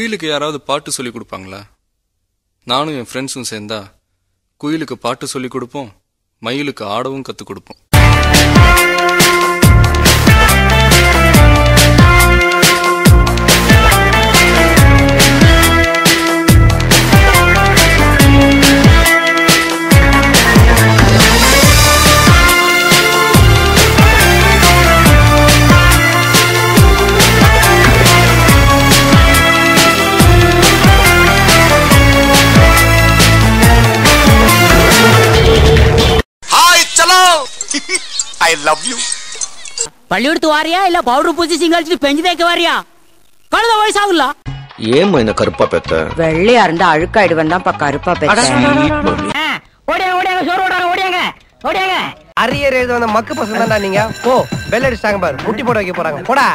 குயிலுக்கு யாராவது பாட்டு சொல்லி கொடுப்பாங்களா? நானும் என் ஃப்ரெண்ட்ஸும் சேர்ந்தா குயிலுக்கு பாட்டு சொல்லி கொடுப்போம், மயிலுக்கு ஆடவும் கற்றுக் கொடுப்போம். I love you. பள்ளியோடு வாரியா இல்ல பவுடர் பூசி சிங்கடிச்சு பெஞ்சு தேய்க்க வாரியா? கழுத வயசாகுல்ல. ஏம்மா என்ன கருப்பா பெத்த? வெள்ளையா இருந்தா அழுக்காயிடுவேன் தான் கருப்பா பெத்த. ஓடியாங்க ஓடியாங்க சோறு ஓடாங்க ஓடியாங்க ஓடியாங்க. அரியர் எழுத வந்த மக்கு பசங்க தான்டா நீங்க. போ பெல் அடிச்சாங்க பாரு, முட்டி போட வைக்க போறாங்க. போடா.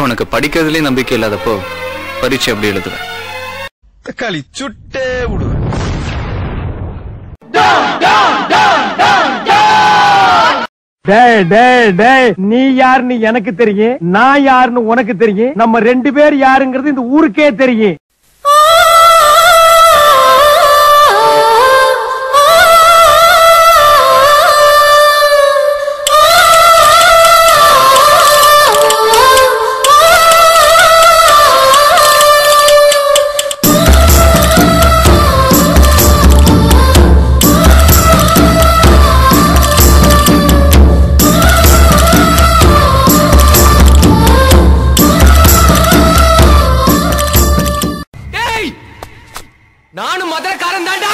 உனக்கு படிக்கிறதுலயே நம்பிக்கை இல்லாதப்போ பரீட்சை எப்படி எழுதுவேன்? தக்காளி சுட்டே விடுவேன். நீ யாருன்னு எனக்கு தெரியும், நான் யாருன்னு உனக்கு தெரியும். நம்ம 2 பேர் யாருங்கிறது இந்த ஊருக்கே தெரியும். நானும் மதுரக்காரன் தாண்டா.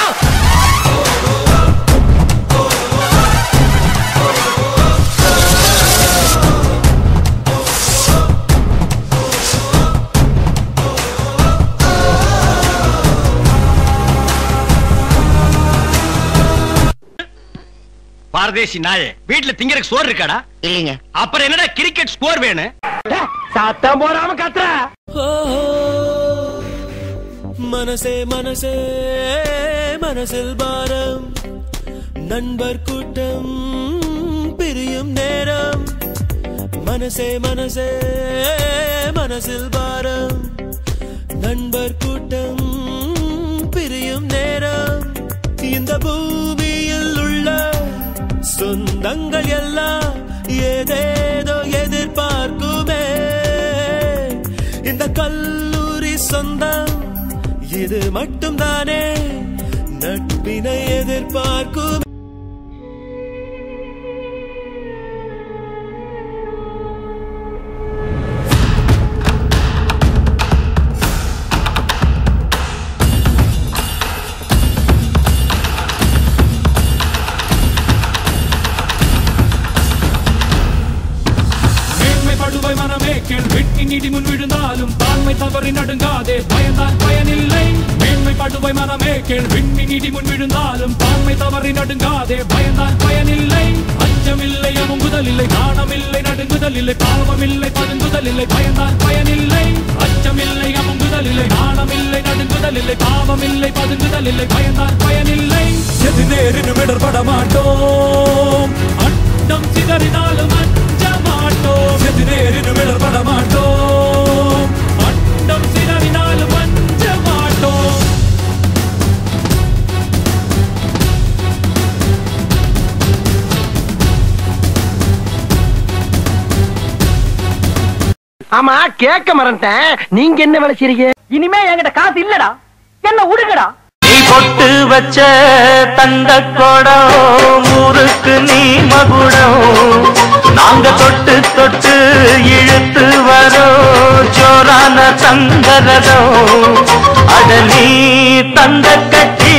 பாரதேசி நாயே, வீட்டுல திங்கறதுக்கு சோறு இருக்காடா? இல்லீங்க. அப்புறம் என்னடா கிரிக்கெட் ஸ்கோர் வேணும்? சத்தம் போடாம கத்துற. மனசே மனசே மனசில் பாரம், நண்பர் கூட்டம் பிரியும் நேரம். மனசே மனசே மனசில் பாரம், நண்பர் கூட்டம் பிரியும் நேரம். இந்த பூமியில் உள்ள சொந்தங்கள் எல்லாம் ஏதேதோ எதிர்பார்க்குமே. இந்த கல்லூரி சொந்தம் இது மட்டும் தானே நட்பினை எதிர்பார்க்கும். படுவாய் மனமே கேள், வெட்டி நீடி முன் விழுந்தாலும் தாழ்மை தவறி நடுங்காதே, பயந்தான் பயனில்லை. மேன்மை படுவாய் மனமே கேள், வெட்டி நீடி முன் விழுந்தாலும் தாழ்மை தவறி நடுங்காதே, பயந்தான் பயனில்லை. அச்சமில்லை அமுங்குதல் இல்லை, நாணமில்லை நடுங்குதல் இல்லை, பாவமில்லை பதுங்குதல் இல்லை, பயந்தான் பயனில்லை. அச்சமில்லை அமுங்குதல் இல்லை, நாணமில்லை நடுங்குதல் இல்லை, பாவமில்லை பதுங்குதல் இல்லை, பயந்தான் பயனில்லை. எது நேரினும் இடர்பட மாட்டோம், அண்டம் சிதறினாலும் அஞ்ச மாட்டோம். எது நேரினும் இடர்பட மாட்டோம், அண்டம் சிதறினாலும் அஞ்ச மாட்டோம். ஆமா கேட்க மறந்துட்டேன், நீங்க என்ன வேலை செய்றீங்க? இனிமே என்கிட்ட காசு இல்லடா, என்ன உடுங்கடா. நீ பொட்டு வச்ச தந்த கோடம் ஊருக்கு நீ மகுடம், நாங்க தொட்டு தொட்டு இழுத்து வரோம் ஜோரான தங்கரதம். அட நீ தந்த கட்டி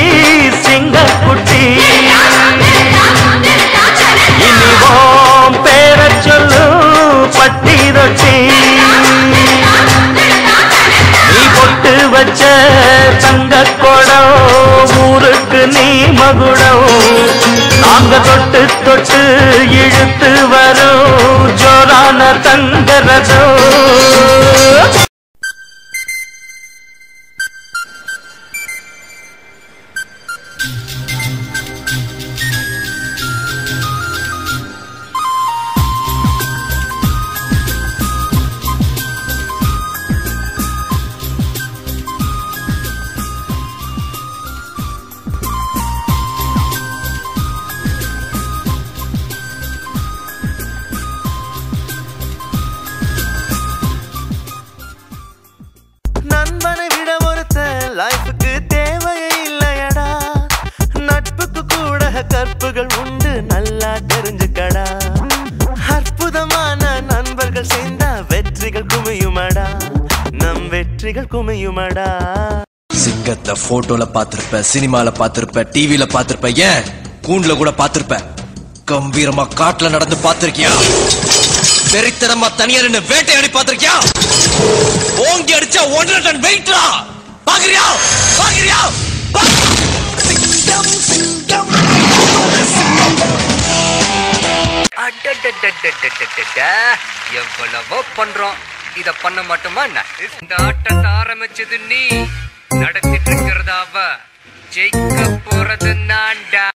சிங்க குட்டி, இனிவோம் பேர சொல்லு பட்டி ரொட்டி. நீ பொட்டு வச்ச தங்க கோடம் ஊருக்கு நீ மகுடம், மாங்க தொட்டு தொட்டு இழுத்து வரும் ஜோரான தங்கரதம். நண்பனை விட ஒருத்த லைஃபுக்கு தேவையே இல்லையடா. நட்புக்கு கூட கற்புகள் உண்டு, நல்லா தெரிஞ்சுக்கடா. அற்புதமான நண்பர்கள் சேர்ந்தா வெற்றிகள் குமியுமடா, நம் வெற்றிகள் குமியுமடா. சிங்கத்தை போட்டோல பாத்திருப்ப, சினிமால பாத்திருப்ப, டிவில பாத்திருப்ப, ஏன் கூண்டுல கூட பாத்திருப்ப. கம்பீரமா காட்டுல நடந்து பாத்திருக்கியா? வெறித்தனமா தனியா நின்னு வேட்டையாடி பாத்திருக்கியா? ஓங்கி அடிச்சா 1.5 டன் வெயிட்ரா. பாக்குறியா? பாக்குறியா? சிங்கம் சிங்கம். எவ்வளவோ பண்றோம், இத பண்ண மாட்டோமா? இந்த ஆட்டத்தை ஆரம்பிச்சது நீ, நடத்திட்டு இருக்கிறதாவ, ஜெயிக்க போறது நான்டா.